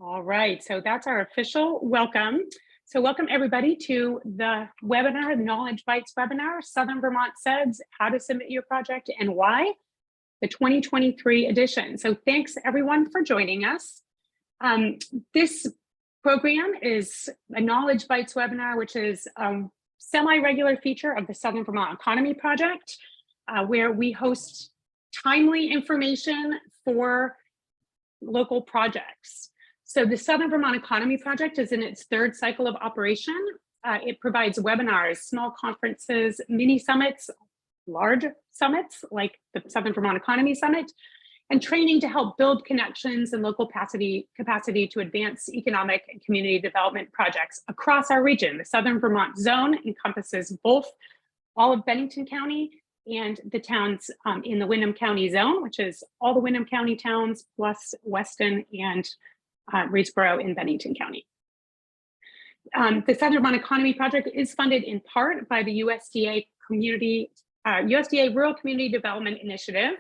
All right, so that's our official welcome. So welcome everybody to the webinar, Knowledge Bites webinar, Southern Vermont CEDS, how to submit your project and why, the 2023 edition. So thanks everyone for joining us. This program is a Knowledge Bites webinar, which is a semi-regular feature of the Southern Vermont Economy Project, where we host timely information for local projects. So the Southern Vermont Economy Project is in its third cycle of operation. It provides webinars, small conferences, mini summits, large summits like the Southern Vermont Economy Summit, and training to help build connections and local capacity to advance economic and community development projects across our region. The Southern Vermont Zone encompasses both all of Bennington County and the towns in the Windham County Zone, which is all the Windham County towns plus Weston and Reedsboro in Bennington County. The Southern Vermont Economy Project is funded in part by the USDA Rural Community Development Initiative,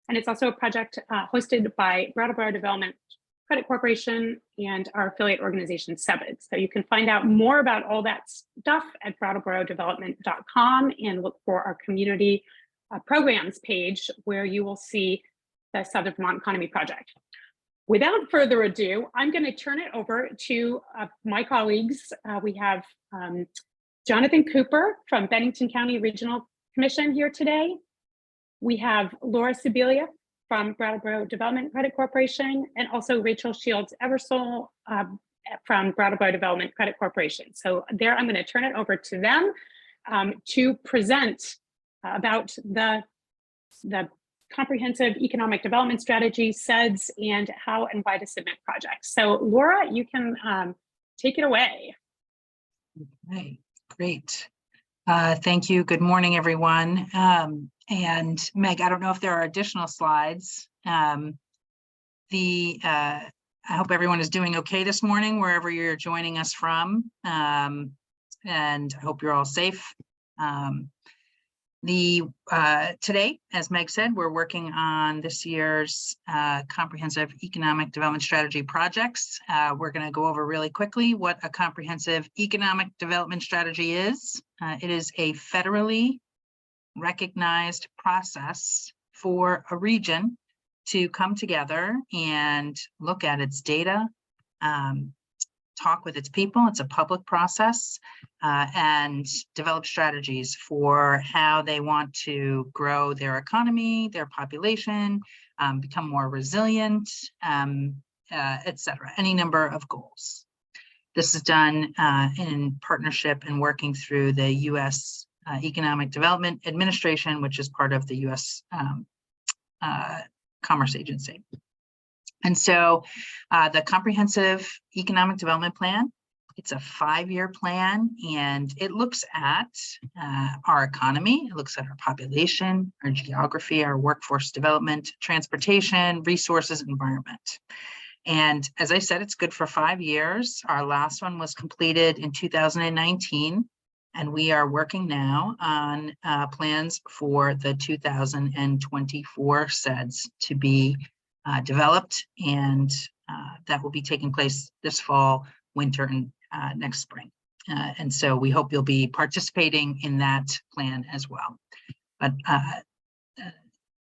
and it's also a project hosted by Brattleboro Development Credit Corporation and our affiliate organization, CEDS. So you can find out more about all that stuff at brattleborodevelopment.com and look for our community programs page where you will see the Southern Vermont Economy Project. Without further ado, I'm going to turn it over to my colleagues. We have Jonathan Cooper from Bennington County Regional Commission here today. We have Laura Sibilia from Brattleboro Development Credit Corporation, and also Rachel Shields Eversole from Brattleboro Development Credit Corporation. So there, I'm going to turn it over to them to present about the Comprehensive Economic Development Strategy, CEDS, and how and why to submit projects. So Laura, you can take it away. Okay, great. Thank you. Good morning, everyone. And Meg, I don't know if there are additional slides. I hope everyone is doing okay this morning, wherever you're joining us from. And I hope you're all safe. Today, as Meg said, we're working on this year's Comprehensive Economic Development Strategy projects. We're going to go over really quickly what a Comprehensive Economic Development Strategy is. It is a federally recognized process for a region to come together and look at its data, talk with its people. It's a public process, and develop strategies for how they want to grow their economy, their population, become more resilient, etc. Any number of goals. This is done in partnership and working through the U.S. Economic Development Administration, which is part of the U.S. Commerce Agency. And so the Comprehensive Economic Development Plan, it's a 5-year plan, and it looks at our economy, it looks at our population, our geography, our workforce development, transportation, resources, environment. And as I said, it's good for 5 years. Our last one was completed in 2019, and we are working now on plans for the 2024 CEDS to be developed, and that will be taking place this fall, winter, and next spring. And so we hope you'll be participating in that plan as well. But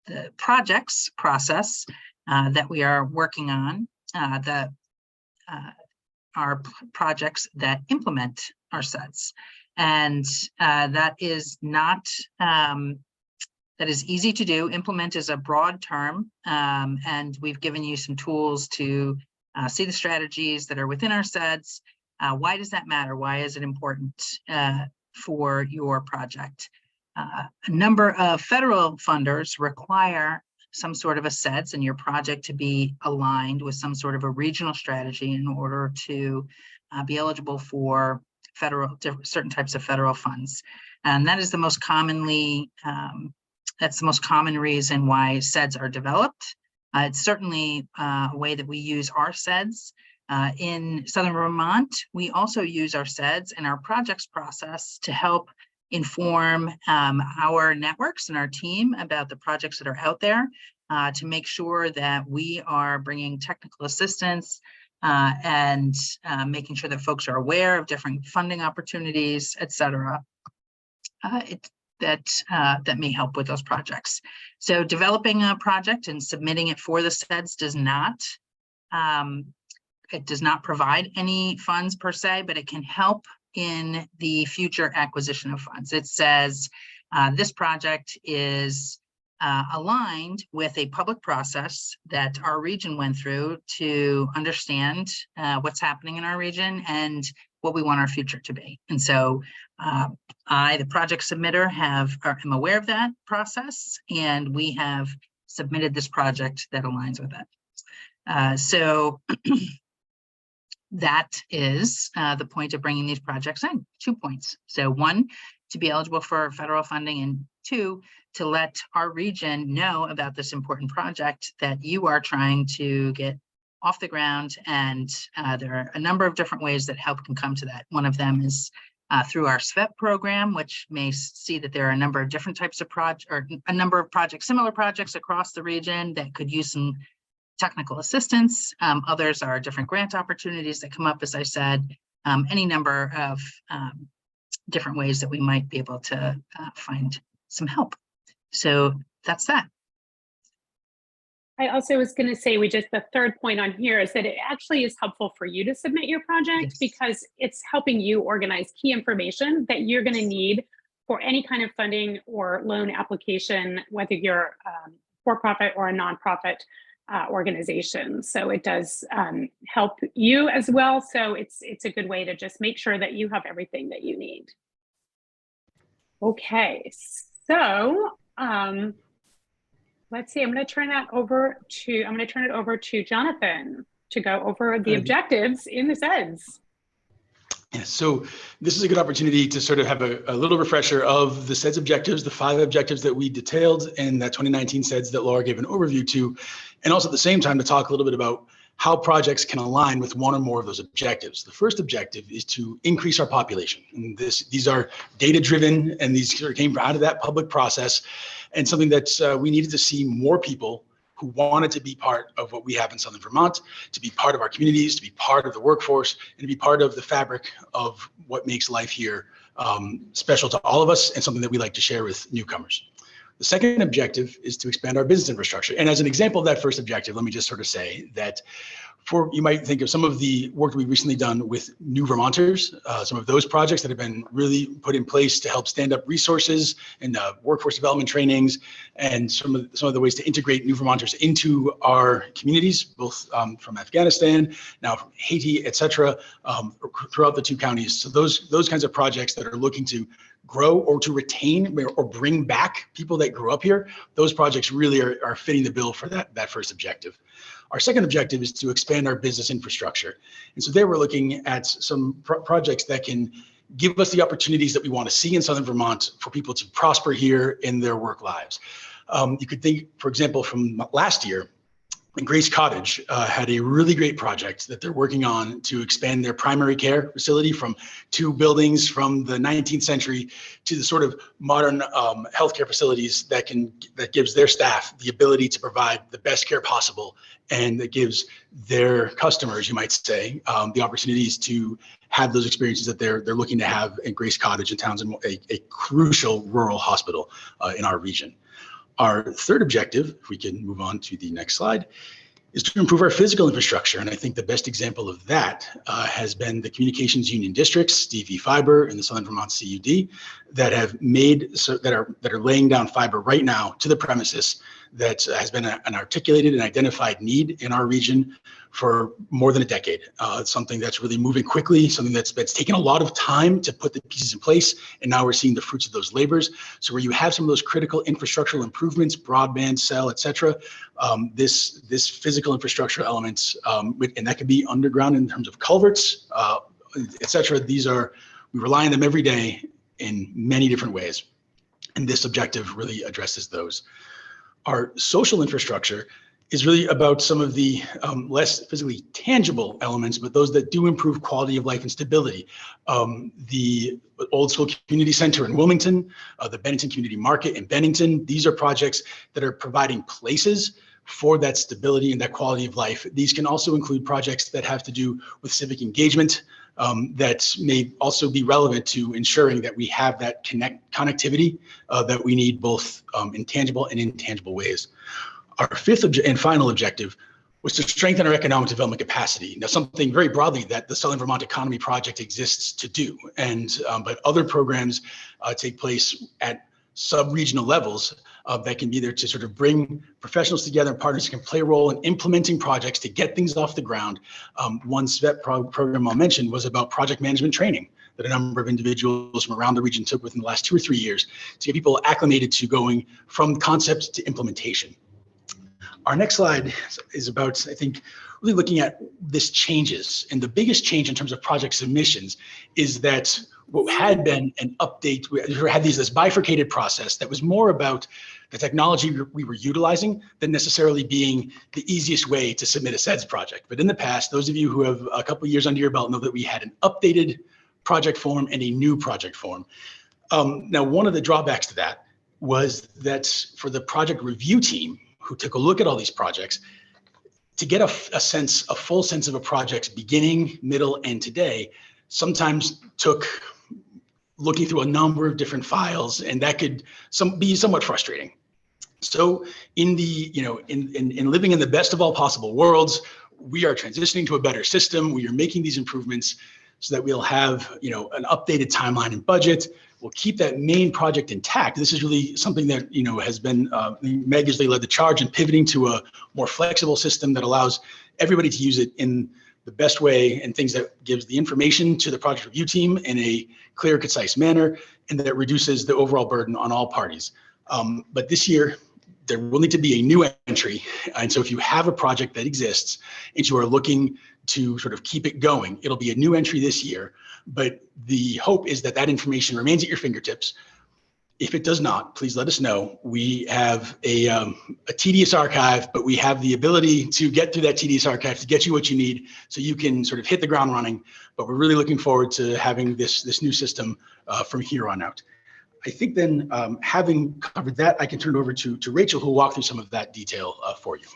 the projects process that we are working on, are projects that implement our CEDS. And that is not, that is easy to do. Implement is a broad term, and we've given you some tools to see the strategies that are within our CEDS. Why does that matter? Why is it important for your project? A number of federal funders require some sort of a CEDS in your project to be aligned with some sort of a regional strategy in order to be eligible for certain types of federal funds. And that is the most commonly that's the most common reason why CEDS are developed. It's certainly a way that we use our CEDS. In Southern Vermont, we also use our CEDS in our projects process to help inform our networks and our team about the projects that are out there, to make sure that we are bringing technical assistance and making sure that folks are aware of different funding opportunities, et cetera, that may help with those projects. So developing a project and submitting it for the CEDS does not provide any funds per se, but it can help in the future acquisition of funds. It says this project is aligned with a public process that our region went through to understand what's happening in our region and what we want our future to be. And so I, the project submitter, am aware of that process, and we have submitted this project that aligns with it. So that is the point of bringing these projects in. 2 points. So 1, to be eligible for federal funding, and 2, to let our region know about this important project that you are trying to get off the ground. And there are a number of different ways that help can come to that. One of them is through our SVEP program, which may see that there are a number of different types of similar projects across the region that could use some technical assistance. Others are different grant opportunities that come up, as I said, any number of different ways that we might be able to find some help. So that's that. I also was going to say, the third point on here is that it actually is helpful for you to submit your project, Yes. because it's helping you organize key information that you're going to need for any kind of funding or loan application, whether you're for-profit or a nonprofit organization. So it does help you as well. So it's a good way to just make sure that you have everything that you need. Okay, so let's see. I'm going to turn it over to Jonathan to go over the objectives in the CEDS. Yeah, so this is a good opportunity to sort of have a little refresher of the CEDS objectives, the 5 objectives that we detailed in that 2019 CEDS that Laura gave an overview to, and also at the same time to talk a little bit about how projects can align with one or more of those objectives. The first objective is to increase our population. And these are data-driven, and these sort of came out of that public process, and something that we needed to see more people who wanted to be part of what we have in Southern Vermont, to be part of our communities, to be part of the workforce, and to be part of the fabric of what makes life here special to all of us, and something that we like to share with newcomers. The second objective is to expand our business infrastructure. And as an example of that first objective, let me just sort of say that you might think of some of the work that we've recently done with New Vermonters, some of those projects that have been really put in place to help stand up resources and workforce development trainings, and some of the ways to integrate New Vermonters into our communities, both from Afghanistan, now from Haiti, et cetera, throughout the 2 counties. So those kinds of projects that are looking to grow or to retain or bring back people that grew up here, those projects really are fitting the bill for that first objective. Our second objective is to expand our business infrastructure. And so there we're looking at some projects that can give us the opportunities that we want to see in Southern Vermont for people to prosper here in their work lives. You could think, for example, from last year, Grace Cottage had a really great project that they're working on to expand their primary care facility from 2 buildings from the 19th century to the sort of modern healthcare facilities that gives their staff the ability to provide the best care possible, and that gives their customers, you might say, the opportunities to have those experiences that they're looking to have in Grace Cottage in Townsend, a crucial rural hospital in our region. Our third objective, if we can move on to the next slide, is to improve our physical infrastructure. And I think the best example of that has been the Communications Union Districts, DV Fiber and the Southern Vermont CUD, that are laying down fiber right now to the premises. That has been an articulated and identified need in our region for more than a decade. It's something that's really moving quickly, something that's taken a lot of time to put the pieces in place, and now we're seeing the fruits of those labors. So where you have some of those critical infrastructural improvements, broadband, cell, et cetera, this physical infrastructure elements, and that could be underground in terms of culverts, et cetera. We rely on them every day in many different ways, and this objective really addresses those. Our social infrastructure is really about some of the less physically tangible elements, but those that do improve quality of life and stability. The Old School Community Center in Wilmington, the Bennington Community Market in Bennington, these are projects that are providing places for that stability and that quality of life. These can also include projects that have to do with civic engagement that may also be relevant to ensuring that we have that connectivity that we need both in tangible and intangible ways. Our fifth and final objective was to strengthen our economic development capacity. Now, something very broadly that the Southern Vermont Economy Project exists to do, but other programs take place at sub-regional levels that can be there to sort of bring professionals together and partners who can play a role in implementing projects to get things off the ground. One SVET program I'll mention was about project management training that a number of individuals from around the region took within the last 2 or 3 years to get people acclimated to going from concept to implementation. Our next slide is about, I think, really looking at this changes. And the biggest change in terms of project submissions is that what had been an update, we had this bifurcated process that was more about the technology we were utilizing than necessarily being the easiest way to submit a CEDS project. But in the past, those of you who have a couple of years under your belt know that we had an updated project form and a new project form. Now, one of the drawbacks to that was that for the project review team who took a look at all these projects, to get a full sense of a project's beginning, middle, and today, sometimes took looking through a number of different files, and that could be somewhat frustrating. So in living in the best of all possible worlds, we are transitioning to a better system. We are making these improvements so that we'll have an updated timeline and budget. We'll keep that main project intact. This is really something that has been Meg has really led the charge in pivoting to a more flexible system that allows everybody to use it in the best way and things that gives the information to the project review team in a clear, concise manner, and that reduces the overall burden on all parties. But this year, there will need to be a new entry. And so if you have a project that exists and you are looking to sort of keep it going, it'll be a new entry this year. But the hope is that that information remains at your fingertips. If it does not, please let us know. We have a tedious archive, but we have the ability to get through that tedious archive to get you what you need so you can sort of hit the ground running. But we're really looking forward to having this new system from here on out. I think then having covered that, I can turn it over to Rachel, who will walk through some of that detail for you.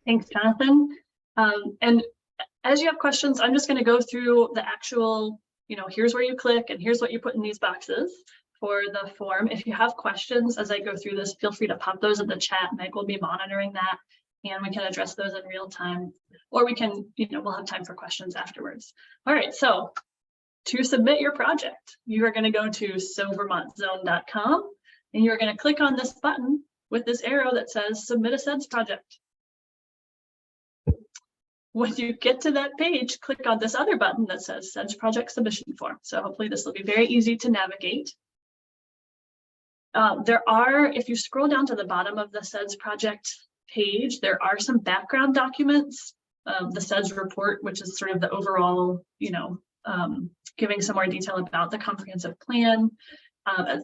Thanks, Jonathan. And as you have questions, I'm just going to go through the actual, here's where you click and here's what you put in these boxes for the form. If you have questions as I go through this, feel free to pop those in the chat. Meg will be monitoring that and we can address those in real time, or we can, we'll have time for questions afterwards. All right, so to submit your project, you are going to go to sovermontzone.com and you're going to click on this button with this arrow that says submit a CEDS project. When you get to that page, click on this other button that says CEDS project submission form. So hopefully this will be very easy to navigate. If you scroll down to the bottom of the CEDS project page, there are some background documents. The CEDS report, which is sort of the overall, giving some more detail about the comprehensive plan,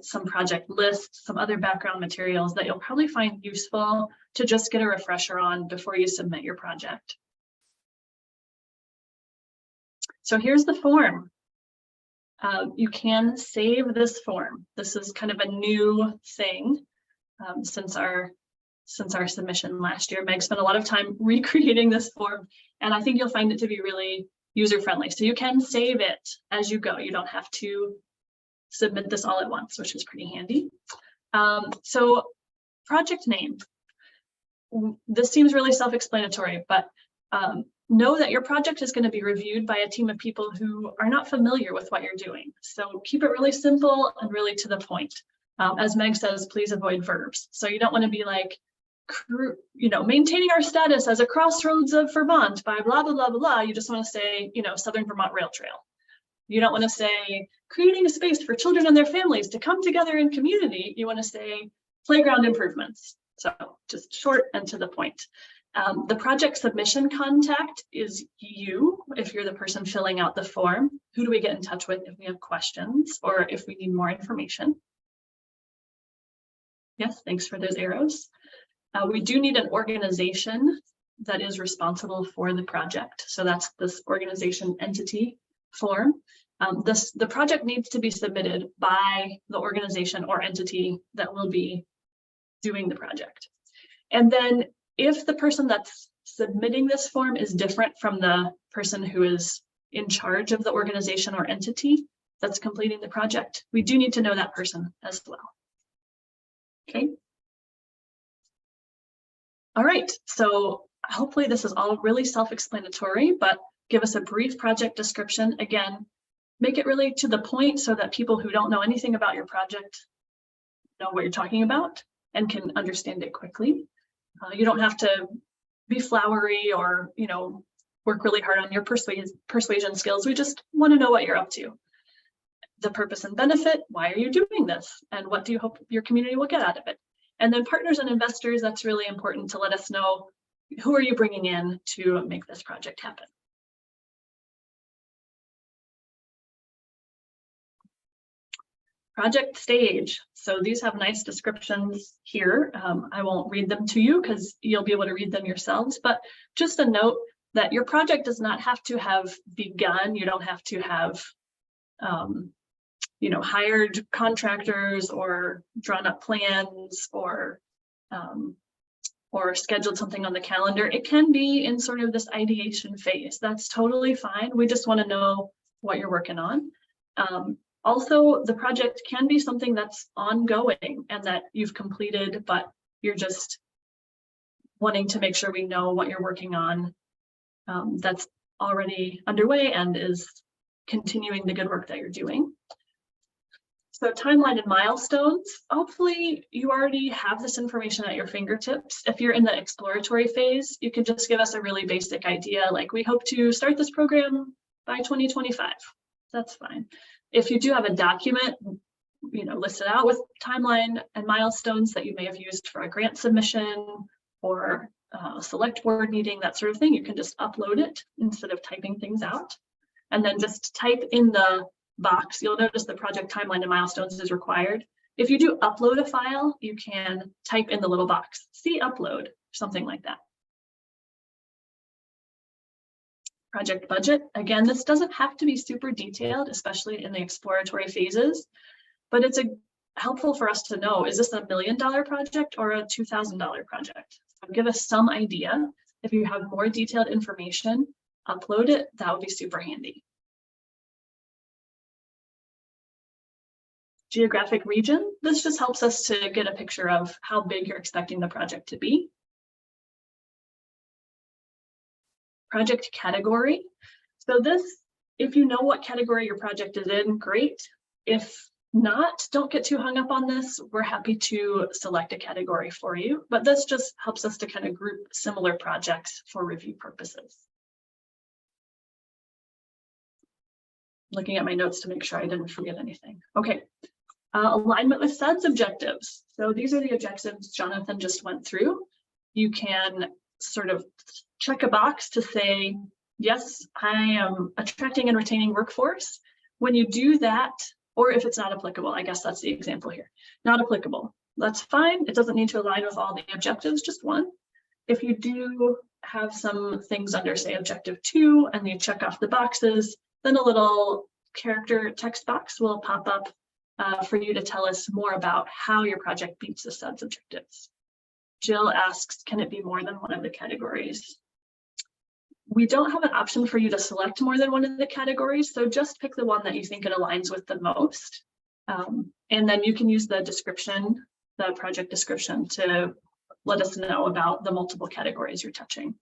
some project lists, some other background materials that you'll probably find useful to just get a refresher on before you submit your project. So here's the form. You can save this form. This is kind of a new thing since our submission last year. Meg spent a lot of time recreating this form, and I think you'll find it to be really user-friendly. So you can save it as you go. You don't have to submit this all at once, which is pretty handy. So project name. This seems really self-explanatory, but know that your project is going to be reviewed by a team of people who are not familiar with what you're doing. So keep it really simple and really to the point. As Meg says, please avoid verbs. So you don't want to be like, maintaining our status as a crossroads of Vermont by blah, blah, blah, blah. You just want to say, Southern Vermont Rail Trail. You don't want to say creating a space for children and their families to come together in community. You want to say playground improvements. So just short and to the point. The project submission contact is you, if you're the person filling out the form. Who do we get in touch with if we have questions or if we need more information? Yes, thanks for those arrows. We do need an organization that is responsible for the project. So that's this organization entity form. The project needs to be submitted by the organization or entity that will be doing the project. And then if the person that's submitting this form is different from the person who is in charge of the organization or entity that's completing the project, we do need to know that person as well. Okay. All right, so hopefully this is all really self-explanatory, but give us a brief project description. Again, make it really to the point so that people who don't know anything about your project know what you're talking about and can understand it quickly. You don't have to be flowery or, you know, work really hard on your persuasion skills. We just want to know what you're up to. The purpose and benefit, why are you doing this? And what do you hope your community will get out of it? And then partners and investors, that's really important to let us know who are you bringing in to make this project happen. Project stage. So these have nice descriptions here. I won't read them to you because you'll be able to read them yourselves, but just a note that your project does not have to have begun. You don't have to have you know, hired contractors or drawn up plans or scheduled something on the calendar. It can be in sort of this ideation phase. That's totally fine. We just want to know what you're working on. Also, the project can be something that's ongoing and that you've completed, but you're just wanting to make sure we know what you're working on that's already underway and is continuing the good work that you're doing. So timeline and milestones, hopefully you already have this information at your fingertips. If you're in the exploratory phase, you can just give us a really basic idea, like we hope to start this program by 2025. That's fine. If you do have a document, you know, listed out with timeline and milestones that you may have used for a grant submission or a select board meeting, that sort of thing, you can just upload it instead of typing things out. And then just type in the box. You'll notice the project timeline and milestones is required. If you do upload a file, you can type in the little box, see upload, something like that. Project budget. Again, this doesn't have to be super detailed, especially in the exploratory phases, but it's helpful for us to know, is this $1 million project or a $2,000 project? So give us some idea. If you have more detailed information, upload it. That would be super handy. Geographic region. This just helps us to get a picture of how big you're expecting the project to be. Project category. So this, if you know what category your project is in, great. If not, don't get too hung up on this. We're happy to select a category for you, but this just helps us to kind of group similar projects for review purposes. Looking at my notes to make sure I didn't forget anything. Okay. Alignment with CEDS objectives. So these are the objectives Jonathan just went through. You can sort of check a box to say, yes, I am attracting and retaining workforce. When you do that, or if it's not applicable, I guess that's the example here, not applicable, that's fine. It doesn't need to align with all the objectives, just one. If you do have some things under, say, objective 2, and you check off the boxes, then a little character text box will pop up for you to tell us more about how your project meets the CEDS objectives. Jill asks, can it be more than one of the categories? We don't have an option for you to select more than one of the categories, so just pick the one that you think it aligns with the most. And then you can use the description, the project description, to let us know about the multiple categories you're touching.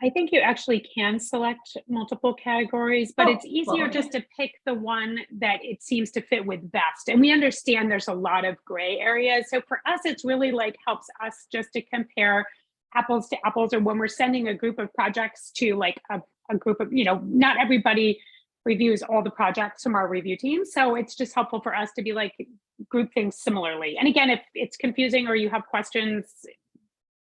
I think you actually can select multiple categories, but it's easier just to pick the one that it seems to fit with best. And we understand there's a lot of gray areas. So for us, it's really like helps us just to compare apples to apples, or when we're sending a group of projects to like a group of, you know, not everybody reviews all the projects from our review team. So it's just helpful for us to be like, group things similarly. And again, if it's confusing or you have questions,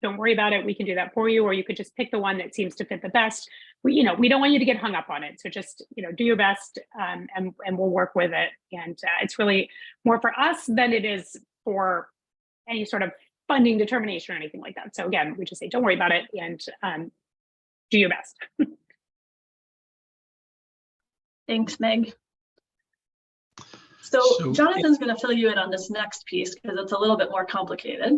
don't worry about it. We can do that for you, or you could just pick the one that seems to fit the best. We don't want you to get hung up on it. So just, do your best and we'll work with it. And it's really more for us than it is for any sort of funding determination or anything like that. So again, we just say, don't worry about it and do your best. Thanks, Meg. So Jonathan's going to fill you in on this next piece because it's a little bit more complicated.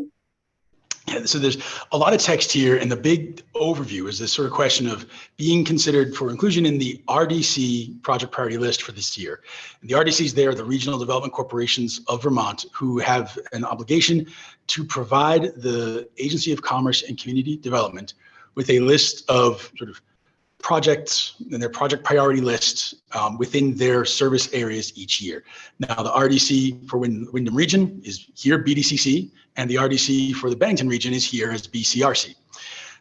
Yeah, so there's a lot of text here, and the big overview is this sort of question of being considered for inclusion in the RDC project priority list for this year. And the RDCs there are the Regional Development Corporations of Vermont, who have an obligation to provide the Agency of Commerce and Community Development with a list of sort of projects and their project priority lists within their service areas each year. Now, the RDC for Wyndham Region is here, BDCC, and the RDC for the Bennington region is here as BCRC.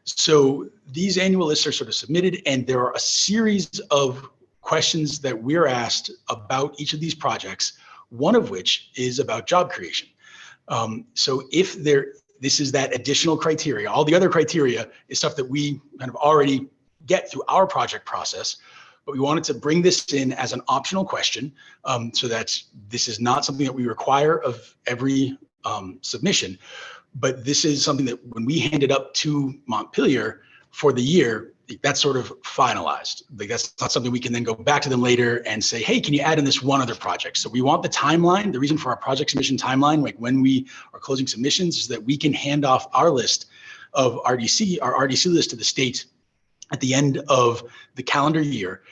So these annual lists are sort of submitted, and there are a series of questions that we're asked about each of these projects, one of which is about job creation. So if this is that additional criteria, all the other criteria is stuff that we kind of already get through our project process, but we wanted to bring this in as an optional question so that this is not something that we require of every submission, but this is something that when we hand it up to Montpelier for the year, that's sort of finalized. Like, that's not something we can then go back to them later and say, hey, can you add in this one other project? So we want the timeline. The reason for our project submission timeline, like when we are closing submissions, is that we can hand off our list of our RDC list to the state at the end of the calendar year.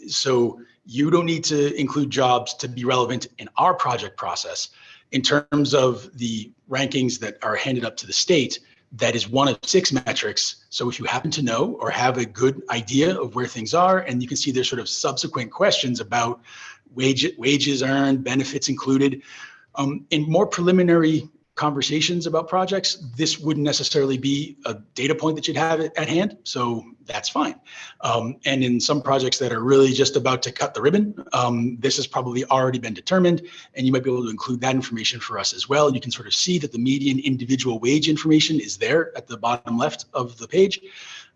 So you don't need to include jobs to be relevant in our project process. In terms of the rankings that are handed up to the state, that is one of 6 metrics. So if you happen to know or have a good idea of where things are, and you can see there's sort of subsequent questions about wages earned, benefits included, in more preliminary conversations about projects, this wouldn't necessarily be a data point that you'd have at hand, so that's fine. And in some projects that are really just about to cut the ribbon, this has probably already been determined, and you might be able to include that information for us as well. You can sort of see that the median individual wage information is there at the bottom left of the page.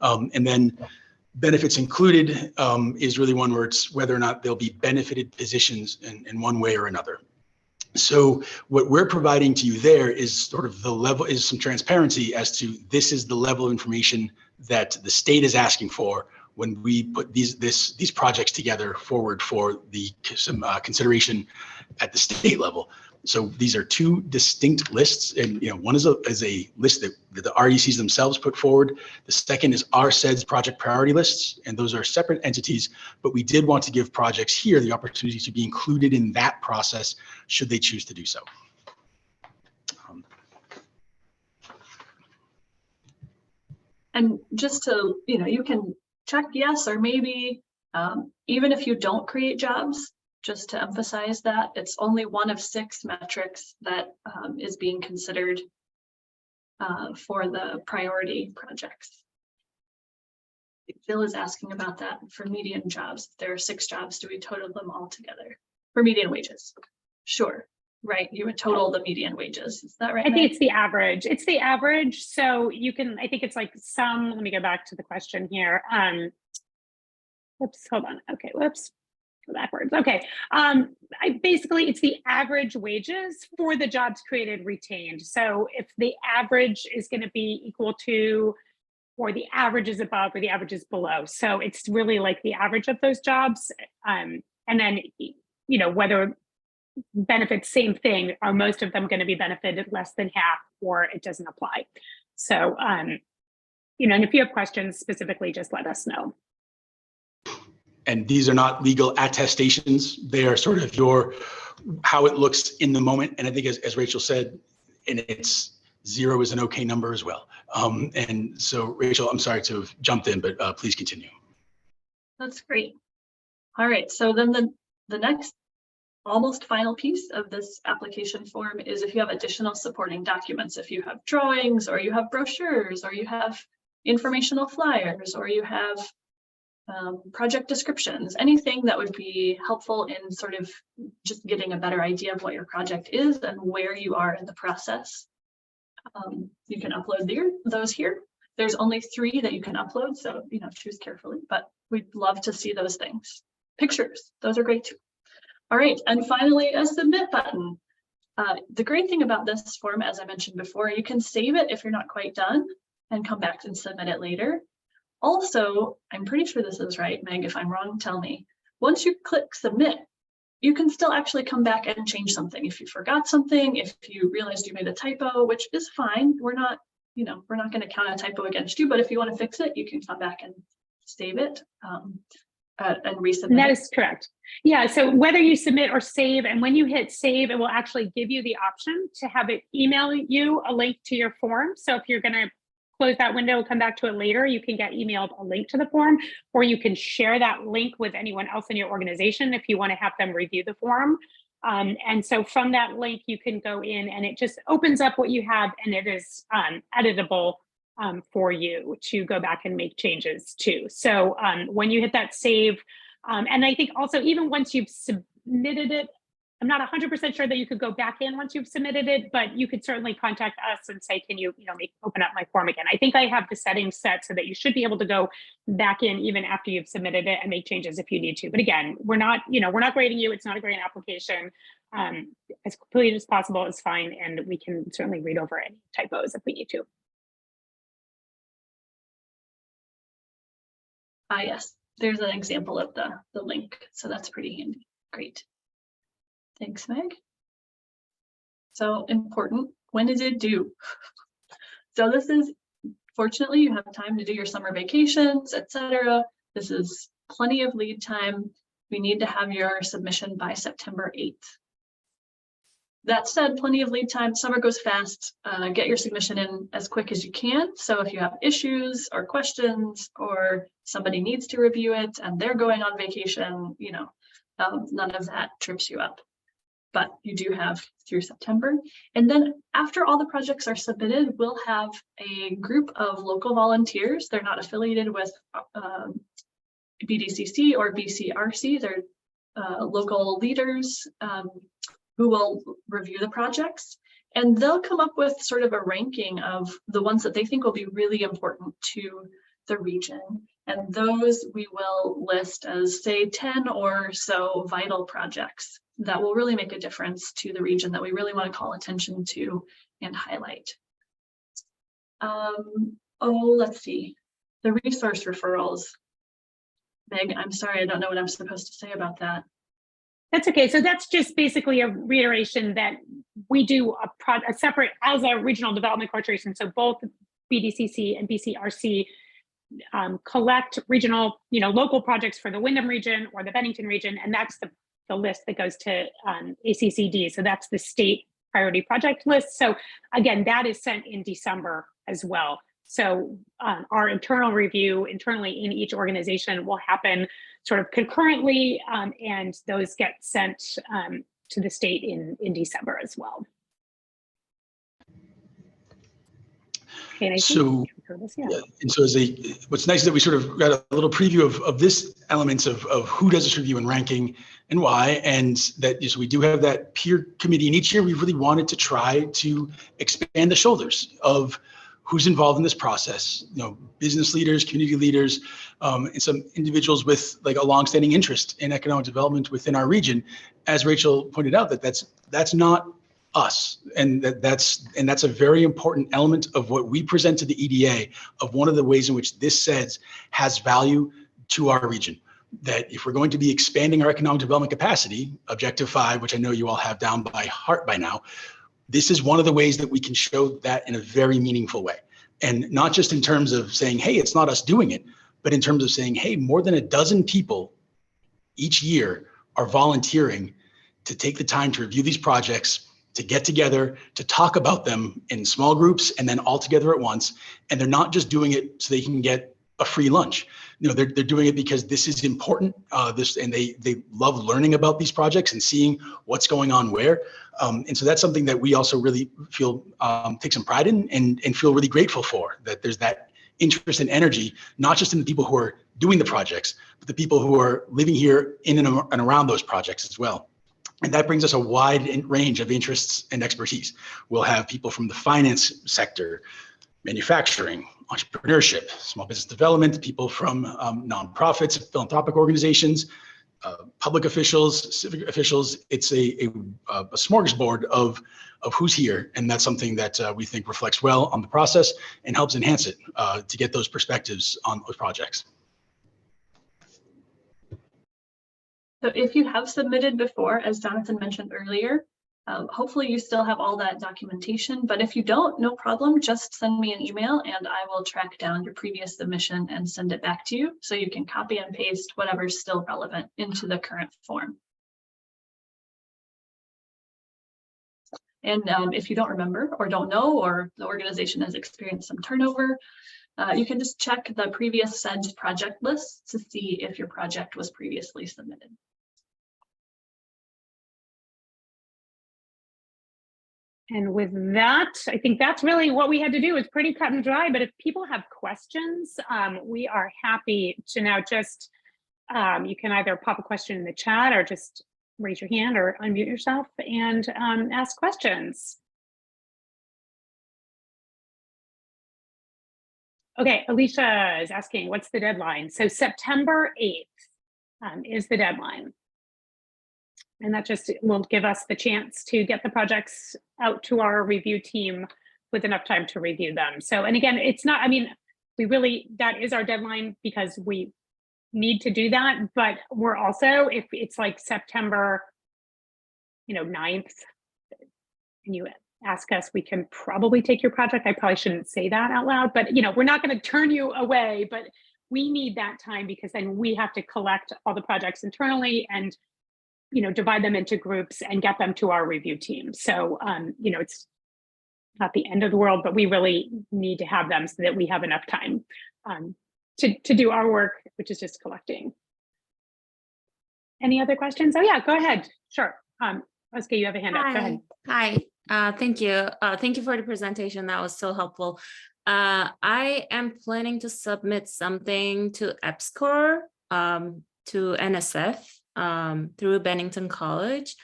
And then benefits included is really one where it's whether or not there'll be benefited positions in one way or another. So what we're providing to you there is sort of the level, is some transparency as to this is the level of information that the state is asking for when we put these projects together forward for some consideration at the state level. So these are 2 distinct lists, and one is a list that the RDCs themselves put forward. The second is our CEDS project priority lists, and those are separate entities, but we did want to give projects here the opportunity to be included in that process should they choose to do so. And just to, you can check yes or maybe, even if you don't create jobs, just to emphasize that it's only one of 6 metrics that is being considered for the priority projects. Phil is asking about that for median jobs. If there are 6 jobs, do we total them all together for median wages? Sure, right. You would total the median wages. Is that right? I think it's the average. It's the average. So you can, I think it's like let me go back to the question here. Whoops, hold on. Okay, whoops. Go backwards. Okay. Basically, it's the average wages for the jobs created retained. So if the average is going to be equal to, or the average is above, or the average is below. So it's really like the average of those jobs. And then, whether benefits, same thing. Are most of them going to be benefited less than half, or it doesn't apply? So, and if you have questions specifically, just let us know. And these are not legal attestations. They are sort of how it looks in the moment. And I think as Rachel said, and it's 0 is an okay number as well. And so Rachel, I'm sorry to have jumped in, but please continue. That's great. All right, so then the next almost final piece of this application form is if you have additional supporting documents, if you have drawings or you have brochures or you have informational flyers or you have project descriptions, anything that would be helpful in sort of just getting a better idea of what your project is and where you are in the process. You can upload those here. There's only 3 that you can upload, so choose carefully, but we'd love to see those things. Pictures, those are great too. All right, and finally, a submit button. The great thing about this form, as I mentioned before, you can save it if you're not quite done and come back and submit it later. Also, I'm pretty sure this is right, Meg, if I'm wrong, tell me. Once you click submit, you can still actually come back and change something. If you forgot something, if you realized you made a typo, which is fine, we're not you know, we're not going to count a typo against you, but if you want to fix it, you can come back and save it and resubmit. And that is correct. Yeah, so whether you submit or save, and when you hit save, it will actually give you the option to have it email you a link to your form. So if you're going to close that window, come back to it later, you can get emailed a link to the form, or you can share that link with anyone else in your organization if you want to have them review the form. And so from that link, you can go in and it just opens up what you have, and it is editable for you to go back and make changes to. So when you hit that save, and I think also even once you've submitted it, I'm not 100% sure that you could go back in once you've submitted it, but you could certainly contact us and say, can you, open up my form again? I think I have the settings set so that you should be able to go back in even after you've submitted it and make changes if you need to. But again, we're not grading you. It's not a grant application. As complete as possible is fine. And we can certainly read over any typos if we need to. Yes, there's an example of the link. So that's pretty handy. Great. Thanks, Meg. So important, when is it due? So this is, fortunately, you have time to do your summer vacations, etc. This is plenty of lead time. We need to have your submission by September 8th. That said, plenty of lead time. Summer goes fast. Get your submission in as quick as you can. So if you have issues or questions, or somebody needs to review it and they're going on vacation, none of that trips you up. But you do have through September. And then after all the projects are submitted, we'll have a group of local volunteers. They're not affiliated with BDCC or BCRC. They're local leaders who will review the projects. And they'll come up with sort of a ranking of the ones that they think will be really important to the region. And those we will list as, say, 10 or so vital projects that will really make a difference to the region that we really want to call attention to and highlight. Let's see, the resource referrals. Meg, I'm sorry, I don't know what I'm supposed to say about that. That's okay. So that's just basically a reiteration that we do a separate, as a regional development corporation. So both BDCC and BCRC collect regional, local projects for the Windham region or the Bennington region, and that's the list that goes to ACCD. So that's the state priority project list. So again, that is sent in December as well. So our internal review internally in each organization will happen sort of concurrently, and those get sent to the state in December as well. Okay, and I think and so what's nice is that we sort of got a little preview of this elements of who does this review and ranking and why, and that we do have that peer committee, and each year we really wanted to try to expand the shoulders of who's involved in this process, business leaders, community leaders, and some individuals with like a longstanding interest in economic development within our region. As Rachel pointed out, that's not us, and that's a very important element of what we present to the EDA, of one of the ways in which this CEDS has value to our region. That if we're going to be expanding our economic development capacity, Objective 5, which I know you all have down by heart by now, this is one of the ways that we can show that in a very meaningful way. And not just in terms of saying, hey, it's not us doing it, but in terms of saying, hey, more than a dozen people each year are volunteering to take the time to review these projects, to get together, to talk about them in small groups and then all together at once. And they're not just doing it so they can get a free lunch. They're doing it because this is important. And they love learning about these projects and seeing what's going on where. And so that's something that we also really feel take some pride in and feel really grateful for, that there's that interest and energy, not just in the people who are doing the projects, but the people who are living here in and around those projects as well. And that brings us a wide range of interests and expertise. We'll have people from the finance sector, manufacturing, entrepreneurship, small business development, people from nonprofits, philanthropic organizations, public officials, civic officials. It's a smorgasbord of who's here. And that's something that we think reflects well on the process and helps enhance it to get those perspectives on those projects. So if you have submitted before, as Jonathan mentioned earlier, Hopefully you still have all that documentation, but if you don't, no problem, just send me an email and I will track down your previous submission and send it back to you so you can copy and paste whatever's still relevant into the current form. And if you don't remember or don't know, or the organization has experienced some turnover, you can just check the previous CEDS project list to see if your project was previously submitted. And with that, I think that's really what we had to do. It's pretty cut and dry, but if people have questions, we are happy to now just, you can either pop a question in the chat or just raise your hand or unmute yourself and ask questions. Okay, Alicia is asking, what's the deadline? So September 8th is the deadline. And that just will give us the chance to get the projects out to our review team with enough time to review them. So, and again, it's not, I mean, we really, that is our deadline because we need to do that, but we're also, if it's like September, 9th, and you ask us, we can probably take your project. I probably shouldn't say that out loud, but we're not going to turn you away, but we need that time because then we have to collect all the projects internally and divide them into groups and get them to our review team. So, it's not the end of the world, but we really need to have them so that we have enough time to do our work, which is just collecting. Any other questions? Oh yeah, go ahead. Sure. Oscar, you have a hand up. Go ahead. Hi. Thank you. Thank you for the presentation. That was so helpful. I am planning to submit something to EPSCoR, to NSF, through Bennington College.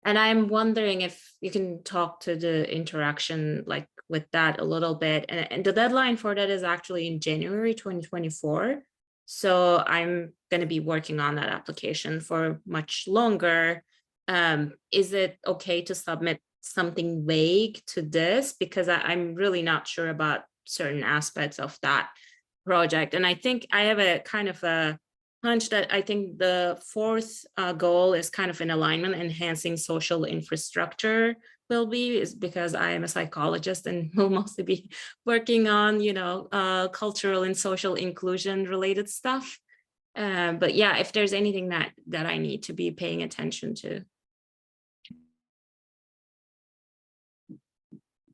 And I'm wondering if you can talk to the interaction like with that a little bit. And the deadline for that is actually in January 2024. So I'm going to be working on that application for much longer. Is it okay to submit something vague to this? Because I'm really not sure about certain aspects of that project. And I think I have a kind of a hunch that I think the fourth goal is kind of in alignment, enhancing social infrastructure is because I am a psychologist and will mostly be working on, cultural and social inclusion related stuff. But yeah, if there's anything that I need to be paying attention to.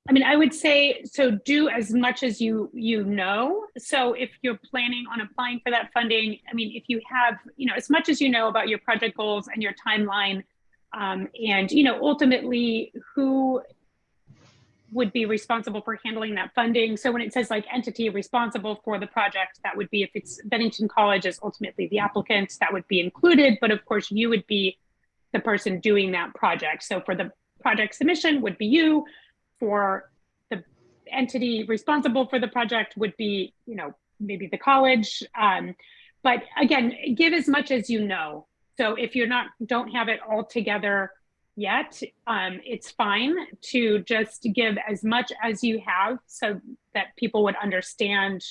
I mean, I would say, so do as much as you know. So if you're planning on applying for that funding, I mean, if you have, as much as you know about your project goals and your timeline, and, ultimately who would be responsible for handling that funding. So when it says like entity responsible for the project, that would be, if it's Bennington College is ultimately the applicant, that would be included. But of course you would be the person doing that project. So for the project submission would be you. For the entity responsible for the project would be, maybe the college. But again, give as much as you know. So if you're don't have it all together yet, it's fine to just give as much as you have so that people would understand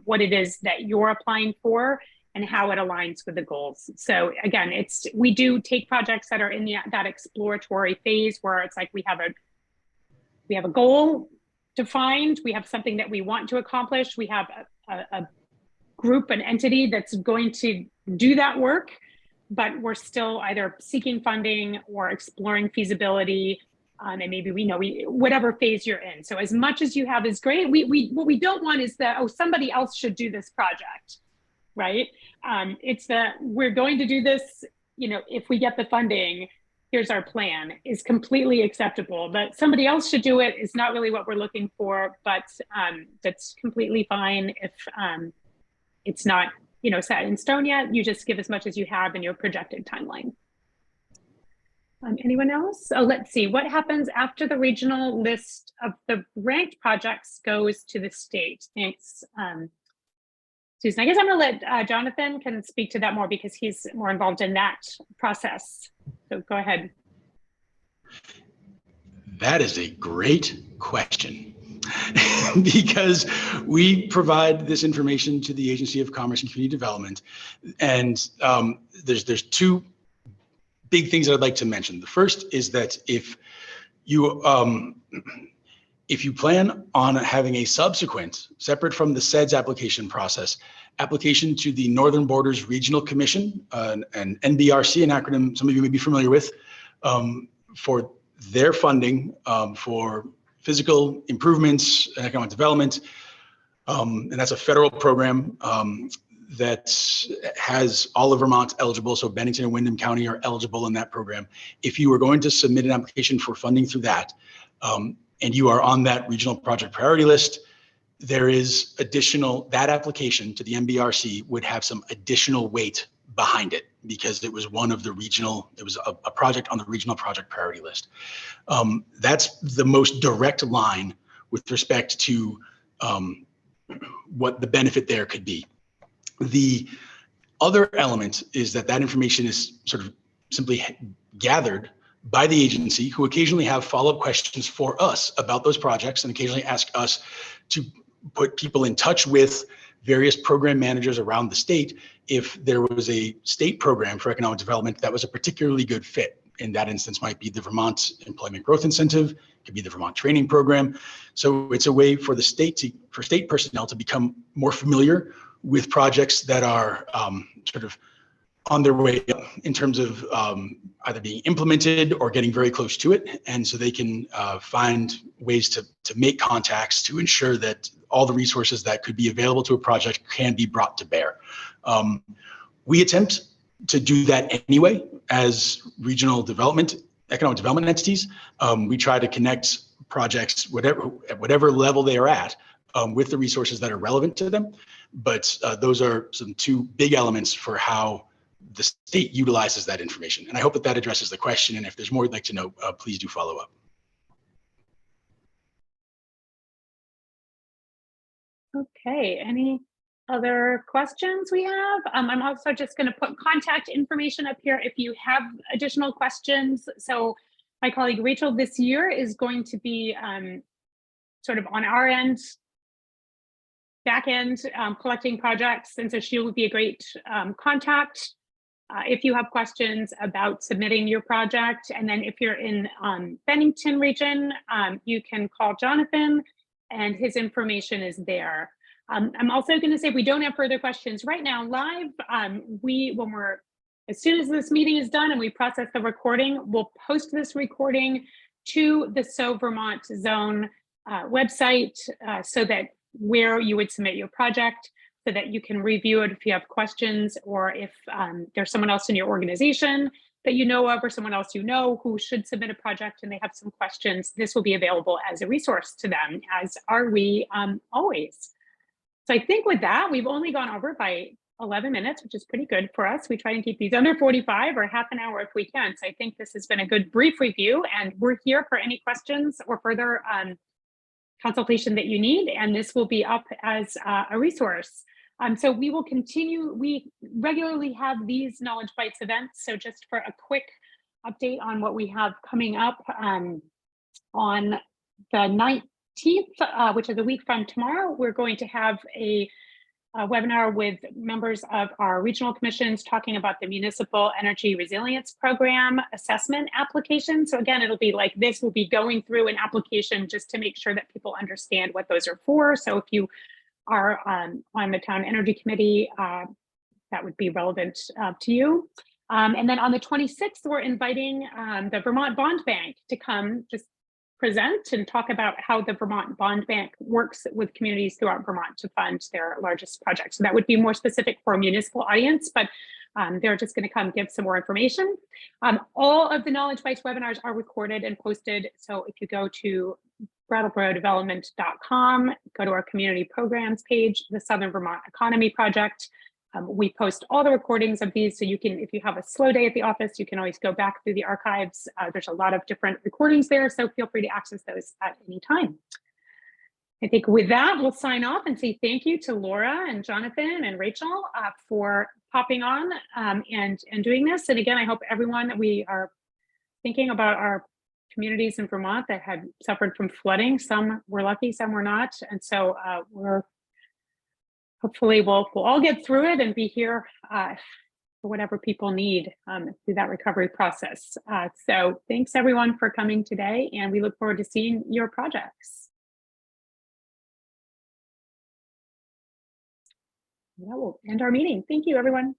what it is that you're applying for and how it aligns with the goals. So again, we do take projects that are in that exploratory phase where it's like we have a goal defined, we have something that we want to accomplish, we have a group, an entity that's going to do that work, but we're still either seeking funding or exploring feasibility, and maybe whatever phase you're in. So as much as you have is great. What we don't want is that, oh, somebody else should do this project, right? It's that we're going to do this, if we get the funding, here's our plan, is completely acceptable. But somebody else should do it is not really what we're looking for, but that's completely fine if it's not, set in stone yet. You just give as much as you have in your projected timeline. Anyone else? Oh, let's see. What happens after the regional list of the ranked projects goes to the state? Thanks, Susan. I guess I'm going to let Jonathan can speak to that more because he's more involved in that process. So go ahead. That is a great question because we provide this information to the Agency of Commerce and Community Development. And there's two big things that I'd like to mention. The first is that if You, if you plan on having a subsequent, separate from the CEDS application process, application to the Northern Borders Regional Commission, an NBRC, an acronym some of you may be familiar with, for their funding for physical improvements and economic development. And that's a federal program that has all of Vermont eligible. So Bennington and Windham County are eligible in that program. If you are going to submit an application for funding through that, and you are on that regional project priority list, there is additional, that application to the NBRC would have some additional weight behind it because it was one of the regional, it was a project on the regional project priority list. That's the most direct line with respect to what the benefit there could be. The other element is that that information is sort of simply gathered by the agency, who occasionally have follow-up questions for us about those projects and occasionally ask us to put people in touch with various program managers around the state if there was a state program for economic development that was a particularly good fit. In that instance might be the Vermont Employment Growth Incentive, could be the Vermont Training Program. So it's a way for the state to, for state personnel to become more familiar with projects that are sort of on their way in terms of either being implemented or getting very close to it. And so they can find ways to make contacts to ensure that all the resources that could be available to a project can be brought to bear. We attempt to do that anyway as regional development, economic development entities. We try to connect projects, at whatever level they are at, with the resources that are relevant to them. But those are some two big elements for how the state utilizes that information. And I hope that that addresses the question. And if there's more you'd like to know, please do follow up. Okay, any other questions we have? I'm also just going to put contact information up here if you have additional questions. So my colleague Rachel this year is going to be sort of on our end, back end, collecting projects. And so she would be a great contact if you have questions about submitting your project. And then if you're in Bennington region, you can call Jonathan and his information is there. I'm also going to say if we don't have further questions right now live, as soon as this meeting is done and we process the recording, we'll post this recording to the So Vermont Zone website so that where you would submit your project, so that you can review it if you have questions, or if there's someone else in your organization that you know of, or someone else you know who should submit a project and they have some questions, this will be available as a resource to them, as are we always. So I think with that, we've only gone over by 11 minutes, which is pretty good for us. We try and keep these under 45 or half an hour if we can. So I think this has been a good brief review, and we're here for any questions or further consultation that you need, and this will be up as a resource. So we will continue, we regularly have these Knowledge Bites events. So just for a quick update on what we have coming up on the 19th, which is a week from tomorrow, we're going to have a webinar with members of our regional commissions talking about the Municipal Energy Resilience Program assessment application. So again, it'll be like this, we'll be going through an application just to make sure that people understand what those are for. So if you are on the Town Energy Committee, that would be relevant to you. And then on the 26th, we're inviting the Vermont Bond Bank to come just present and talk about how the Vermont Bond Bank works with communities throughout Vermont to fund their largest projects. So that would be more specific for a municipal audience, but they're just going to come give some more information. All of the Knowledge Bites webinars are recorded and posted. So if you go to brattleborodevelopment.com, go to our community programs page, the Southern Vermont Economy Project. We post all the recordings of these, so you can, if you have a slow day at the office, you can always go back through the archives. There's a lot of different recordings there, so feel free to access those at any time. I think with that, we'll sign off and say thank you to Laura and Jonathan and Rachel for popping on and doing this. And again, I hope everyone, we are thinking about our communities in Vermont that had suffered from flooding. Some were lucky, some were not. And so hopefully we'll all get through it and be here for whatever people need through that recovery process. So thanks everyone for coming today, and we look forward to seeing your projects. That will end our meeting. Thank you, everyone.